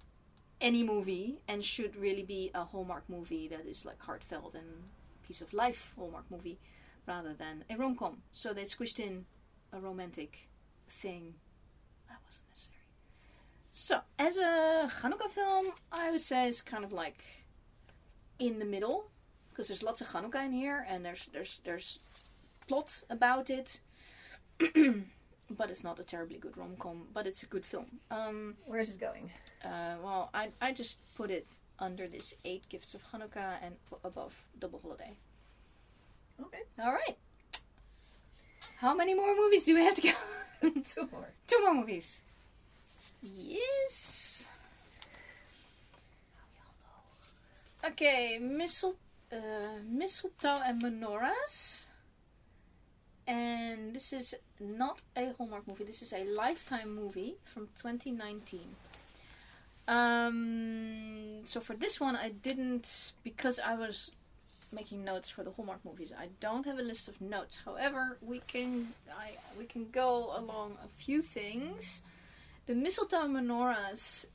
any movie, and should really be a Hallmark movie that is like heartfelt and piece of life Hallmark movie, rather than a rom-com. So they squished in a romantic thing. That wasn't necessary. So, as a Hanukkah film, I would say it's kind of like in the middle, because there's lots of Hanukkah in here, and there's plot about it, but it's not a terribly good rom-com, but it's a good film. Where is it going? Well, I just put it under this 8 Gifts of Hanukkah and above Double Holiday. Okay. Alright. How many more movies do we have to go? 2 more. 2 more movies. Yes. Okay, Mistletoe and Menorahs. And this is not a Hallmark movie. This is a Lifetime movie from 2019. So for this one, I didn't, because I was making notes for the Hallmark movies. I don't have a list of notes. However, we can go along a few things. The Mistletoe and Menorahs,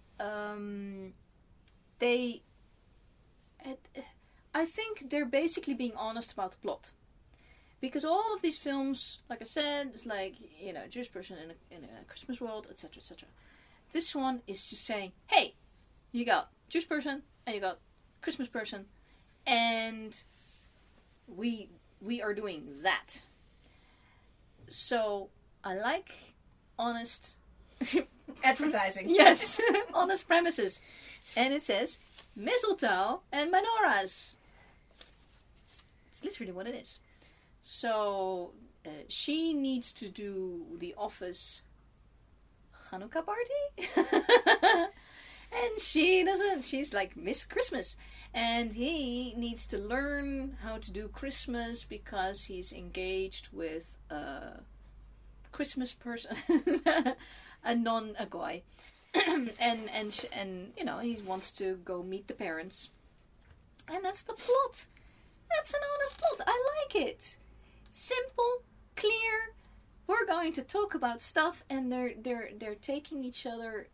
I think they're basically being honest about the plot. Because all of these films, like I said, is like, Jewish person in a Christmas world, etc., etc. This one is just saying, hey, you got Jewish person and you got Christmas person, and we are doing that. So I like honest advertising. Yes, honest premises, and it says mistletoe and menorahs. It's literally what it is. So she needs to do the office Hanukkah party. And she doesn't. She's like Miss Christmas. And he needs to learn how to do Christmas because he's engaged with a Christmas person. a guy. and he wants to go meet the parents. And that's the plot. That's an honest plot. I like it. Simple, clear. We're going to talk about stuff, and they're taking each other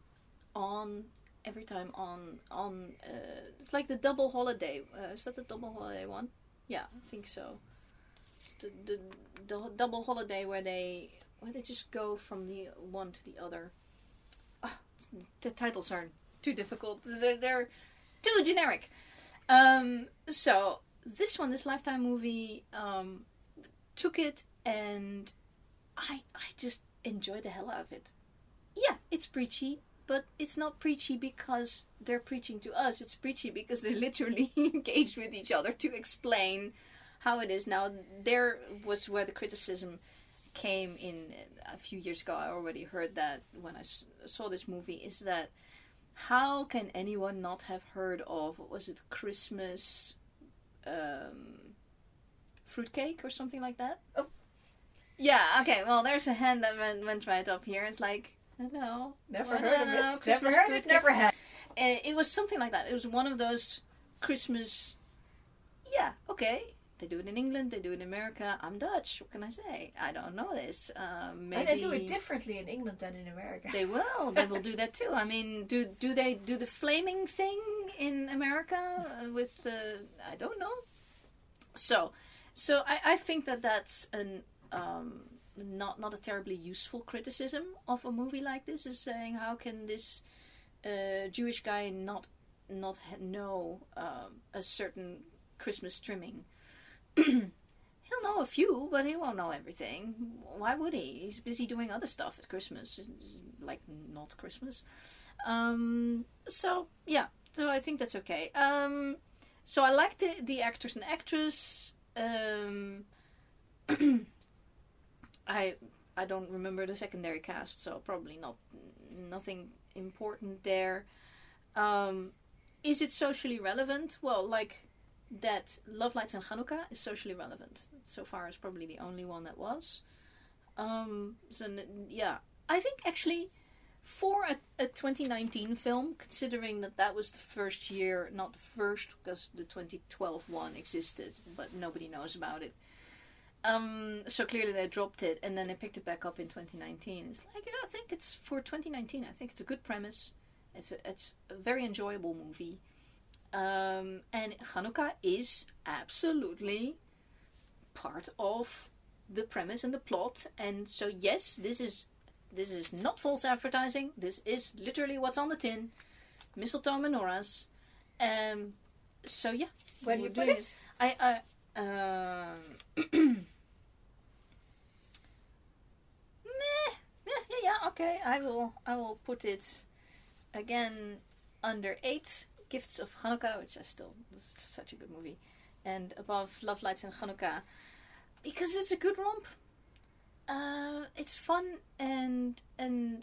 on every time on it's like the double holiday. Is that the double holiday one? Yeah, I think so. The double holiday where they just go from the one to the other. The titles are too difficult. They're too generic. So this Lifetime movie, took it, and I just enjoyed the hell out of it. Yeah, it's preachy, but it's not preachy because they're preaching to us. It's preachy because they're literally engaged with each other to explain how it is. Now, there was where the criticism came in a few years ago. I already heard that when I saw this movie, is that how can anyone not have heard of, what was it, Christmas fruitcake or something like that? Oh. Yeah, okay, well, there's a hand that went right up here. It's like, hello. Never heard of it. Never heard it, never had. It was something like that. It was one of those Christmas, yeah, okay, They do it in England, they do it in America. I'm Dutch, what can I say? I don't know this. Maybe... And they do it differently in England than in America. They will do that too. I mean, do they do the flaming thing in America with the... I don't know. So I think that's an not a terribly useful criticism of a movie like this, is saying how can this Jewish guy not know a certain Christmas trimming. He'll know a few, but he won't know everything. Why would he? He's busy doing other stuff at Christmas, like not Christmas. So I think that's okay. So I like the actors and actress. I don't remember the secondary cast, so probably nothing important there. Is it socially relevant? Well, like that Love Lights and Hanukkah is socially relevant. So far, it's probably the only one that was. So yeah, I think actually for a 2019 film, considering that was the first year, not the first because the 2012 one existed, but nobody knows about it. So clearly they dropped it and then they picked it back up in 2019. It's like, I think it's for 2019. I think it's a good premise. It's a very enjoyable movie. And Hanukkah is absolutely part of the premise and the plot. And so yes, this is not false advertising. This is literally what's on the tin. Mistletoe menorahs. So yeah. Where do you put it? Okay. I will put it again under 8 Gifts of Hanukkah, which is such a good movie, and above Love Lights and Hanukkah, because it's a good romp. It's fun and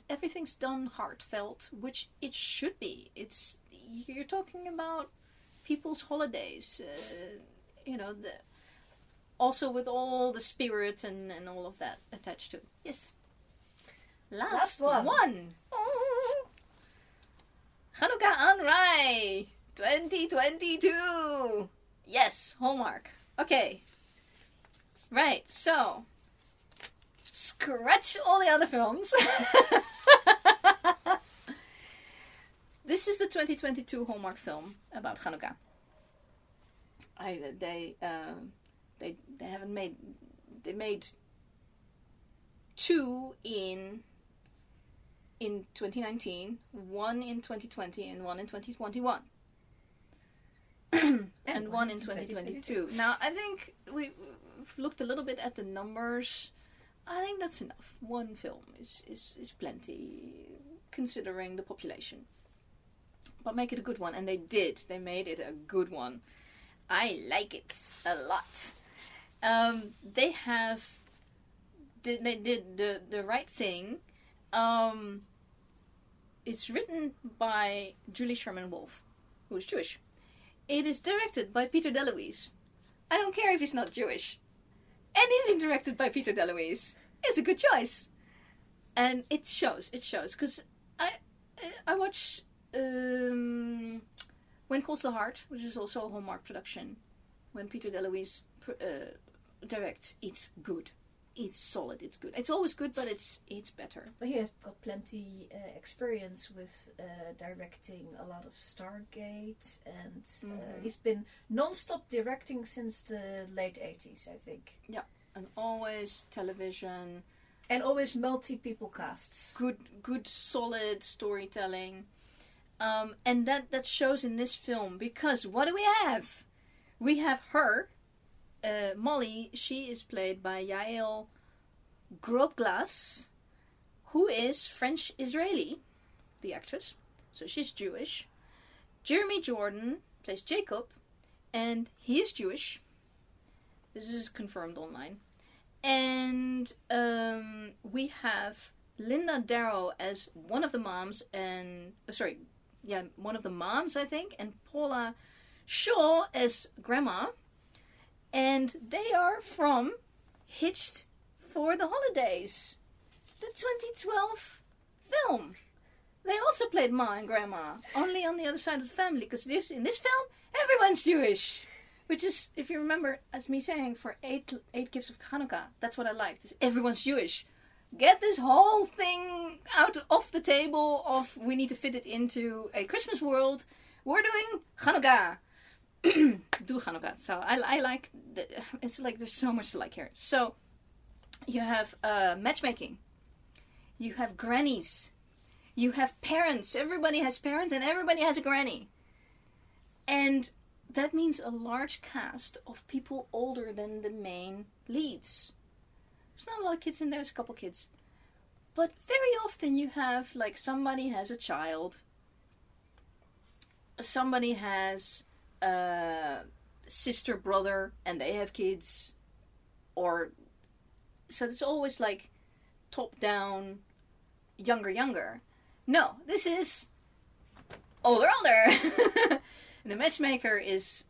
everything's done heartfelt, which it should be. You're talking about people's holidays, also with all the spirit and all of that attached to it. Yes. Last one. Hanukkah on Rye 2022. Yes, Hallmark. Okay. Right, so scratch all the other films. This is the 2022 Hallmark film about Hanukkah. They haven't made. They made 2 in 2019, 1 in 2020, and 1 in 2021. and 1 in 2022. Now, I think we've looked a little bit at the numbers. I think that's enough. 1 film is plenty, considering the population. But make it a good one. And they did. They made it a good one. I like it a lot. They did the right thing. It's written by Julie Sherman Wolfe, who is Jewish. It is directed by Peter DeLuise. I don't care if he's not Jewish. Anything directed by Peter DeLuise is a good choice. And it shows. Because I watched When Calls the Heart, which is also a Hallmark production. When Peter DeLuise directs, it's good. It's solid, it's good. It's always good, but it's better. But he has got plenty experience with directing a lot of Stargate, and he's been non-stop directing since the late 80s, I think. Yeah, and always television. And always multi-people casts. Good solid storytelling. And that shows in this film, because what do we have? We have her, Molly. She is played by Yael Grobglas, who is French-Israeli, the actress. So she's Jewish. Jeremy Jordan plays Jacob, and he is Jewish. This is confirmed online. And we have Linda Darrow as one of the moms, one of the moms, I think, and Paula Shaw as grandma. And they are from Hitched for the Holidays, the 2012 film. They also played Ma and Grandma, only on the other side of the family, because in this film, everyone's Jewish. Which is, if you remember, as me saying, for eight gifts of Hanukkah, that's what I liked. Is everyone's Jewish. Get this whole thing out off the table of we need to fit it into a Christmas world. We're doing Hanukkah. Do Hanukkah. So I like, it's like there's so much to like here. So you have matchmaking. You have grannies. You have parents. Everybody has parents and everybody has a granny. And that means a large cast of people older than the main leads. There's not a lot of kids in there, there's a couple kids. But very often you have, like, somebody has a child. Somebody has a sister, brother, and they have kids. Or, so it's always like top down, younger. No, this is older. And the matchmaker is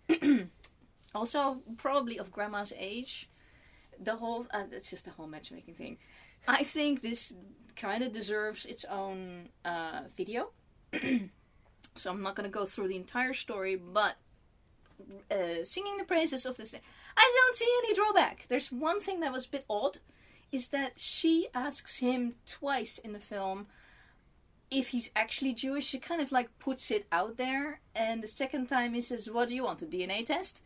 also probably of grandma's age. The whole, it's just the whole matchmaking thing. I think this kind of deserves its own video. So I'm not going to go through the entire story, but singing the praises of this, I don't see any drawback. There's one thing that was a bit odd, is that she asks him twice in the film if he's actually Jewish. She kind of like puts it out there, and the second time he says, what do you want, a DNA test?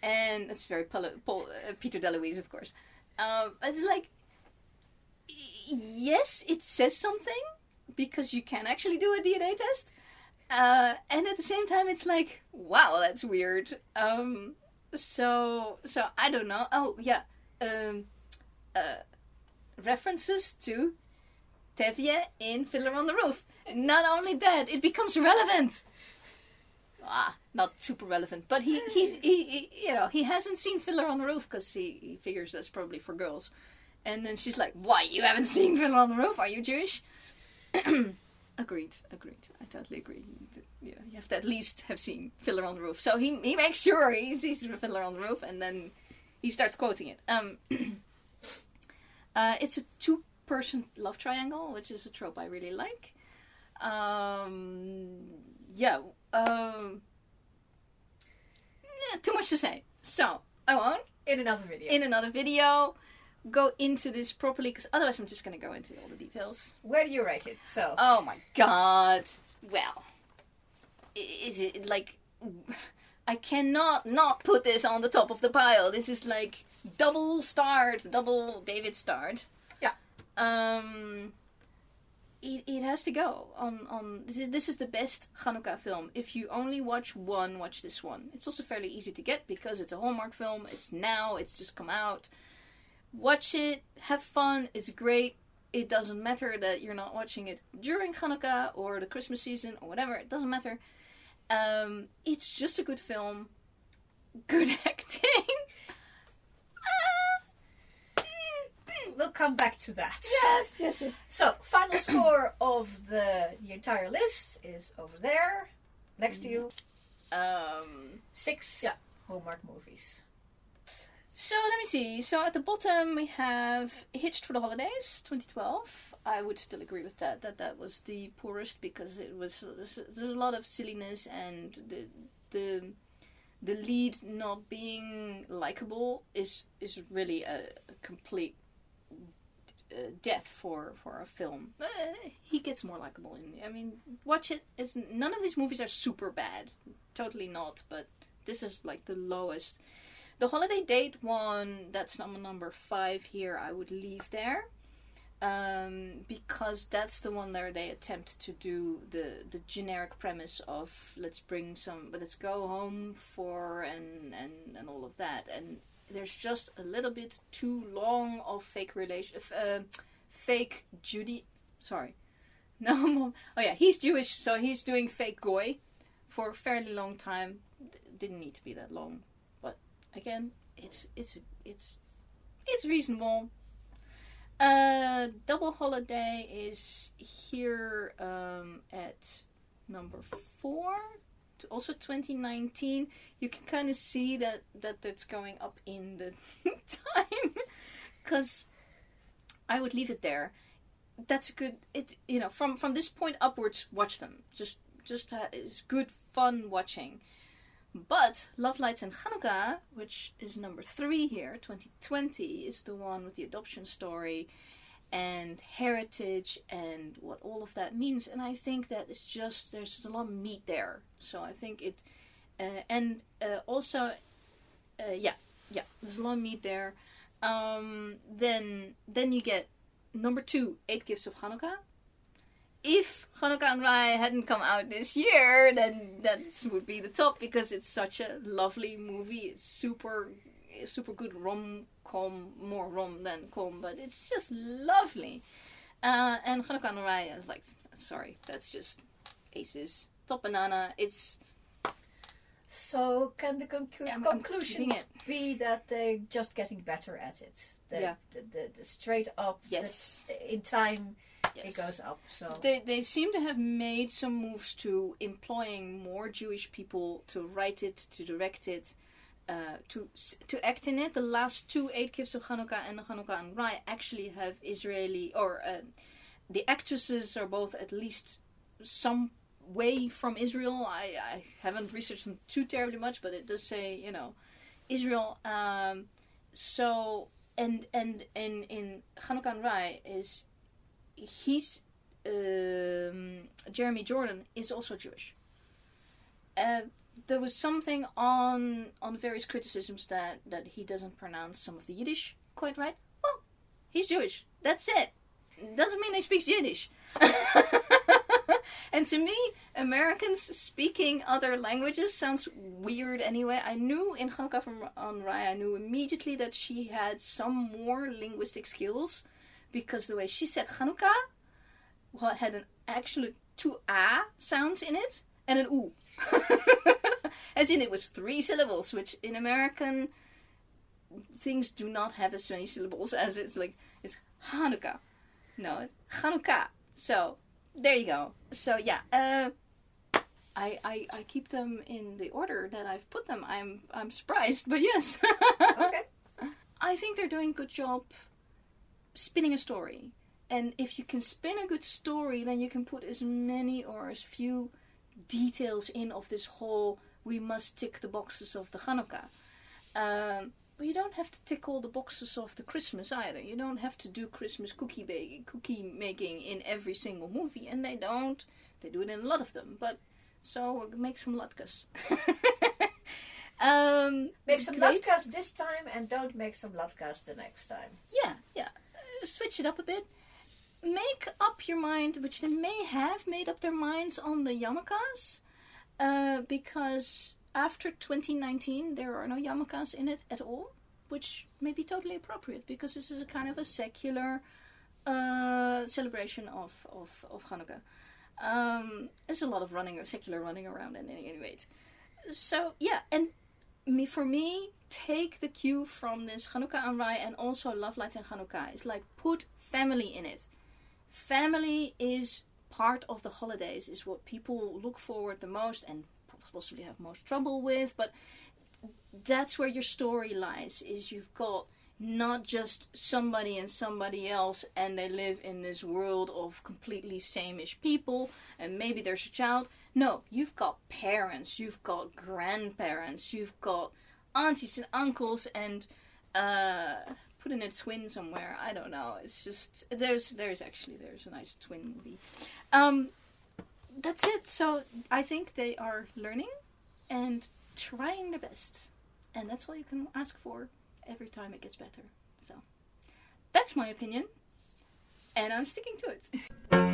And it's very Peter DeLuise, of course. It's like, yes, it says something, because you can actually do a DNA test. And at the same time, it's like, wow, that's weird. So I don't know. Oh, yeah. References to Tevye in Fiddler on the Roof. Not only that, it becomes relevant. Not super relevant, but he he hasn't seen Fiddler on the Roof because he figures that's probably for girls. And then she's like, "Why, you haven't seen Fiddler on the Roof? Are you Jewish?" Agreed. I totally agree. You have to at least have seen Fiddler on the Roof. So he makes sure he sees Fiddler on the Roof, and then he starts quoting it. It's a two-person love triangle, which is a trope I really like. Too much to say. So, I won't. In another video. Go into this properly, because otherwise I'm just going to go into all the details. Where do you rate it? So. Oh my god. Well, is it like... I cannot not put this on the top of the pile. This is like double David starred. Yeah. It has to go on. This is the best Hanukkah film. If you only watch one, watch this one. It's also fairly easy to get because it's a Hallmark film. It's just come out. Watch it, have fun. It's great. It doesn't matter that you're not watching it during Hanukkah or the Christmas season or whatever. It doesn't matter. It's just a good film. Good acting. We'll come back to that. Yes. So, final score of the entire list is over there, next to you. 6 Hallmark movies. So, let me see. So, at the bottom we have Hitched for the Holidays, 2012. I would still agree with that. That was the poorest because there's a lot of silliness, and the lead not being likable is really a complete death for a film. He gets more likable watch it. None of these movies are super bad, totally not, but this is like the lowest. The holiday date one, that's number 5 here, I would leave there, because that's the one where they attempt to do the generic premise of let's go home for and all of that, and there's just a little bit too long of fake Judy. Sorry. No. Oh yeah, he's Jewish, so he's doing fake goy for a fairly long time. Didn't need to be that long, but again, it's reasonable. Double Holiday is here at number 4. Also 2019, you can kind of see that's going up in the time, because I would leave it there. That's a good. From this point upwards, watch them. Just it's good fun watching. But Love Lights and Hanukkah, which is number 3 here, 2020, is the one with the adoption story and heritage and what all of that means. And I think that it's just, there's a lot of meat there. So I think it, also, there's a lot of meat there. Then you get number 2, 8 Gifts of Hanukkah. If Hanukkah and Rye hadn't come out this year, then that would be the top, because it's such a lovely movie. It's super good rom-com, more rom than com, but it's just lovely. And Hanukkah and Rye is like, sorry, that's just aces. Top banana. It's. So can the conclusion be that they're just getting better at it? The straight up. Yes. In time. Yes. It goes up. So they seem to have made some moves to employing more Jewish people to write it, to direct it, to act in it. The last 2 8 Gifts of Hanukkah and Hanukkah and Rye actually have Israeli, or the actresses are both at least some way from Israel. I haven't researched them too terribly much, but it does say, Israel. So and in Hanukkah and Rye is. He's Jeremy Jordan is also Jewish. There was something on various criticisms that he doesn't pronounce some of the Yiddish quite right. Well, he's Jewish. That's it. Doesn't mean he speaks Yiddish. And to me, Americans speaking other languages sounds weird anyway. I knew in Hanukkah on Rye, I knew immediately that she had some more linguistic skills. Because the way she said Hanukkah had an actually 2 A sounds in it and an U. As in it was 3 syllables, which in American things do not have as many syllables as it's Hanukkah. No, it's Hanukkah. So there you go. So yeah, I keep them in the order that I've put them. I'm surprised, but yes. Okay. I think they're doing a good job spinning a story. And if you can spin a good story, then you can put as many or as few details in of this whole, we must tick the boxes of the Hanukkah. But you don't have to tick all the boxes of the Christmas either. You don't have to do Christmas cookie making in every single movie. And they don't. They do it in a lot of them. But so make some latkes. Make some latkes this time and don't make some latkes the next time. Yeah. Switch it up a bit. Make up your mind, which they may have made up their minds on the yarmulkes, because after 2019 there are no yarmulkes in it at all, which may be totally appropriate because this is a kind of a secular celebration of Hanukkah. There's a lot of secular running around in any rate. So yeah, and for me, take the cue from this Hanukkah and Rye and also Love Lights and Hanukkah. It's like put family in it. Family is part of the holidays, is what people look forward the most and possibly have most trouble with, but that's where your story lies, is you've got not just somebody and somebody else and they live in this world of completely same-ish people and maybe there's a child. No, you've got parents, you've got grandparents, you've got aunties and uncles and put in a twin somewhere. I don't know. It's just there's a nice twin movie. That's it. So I think they are learning and trying their best, and that's all you can ask for. Every time it gets better. So that's my opinion, and I'm sticking to it.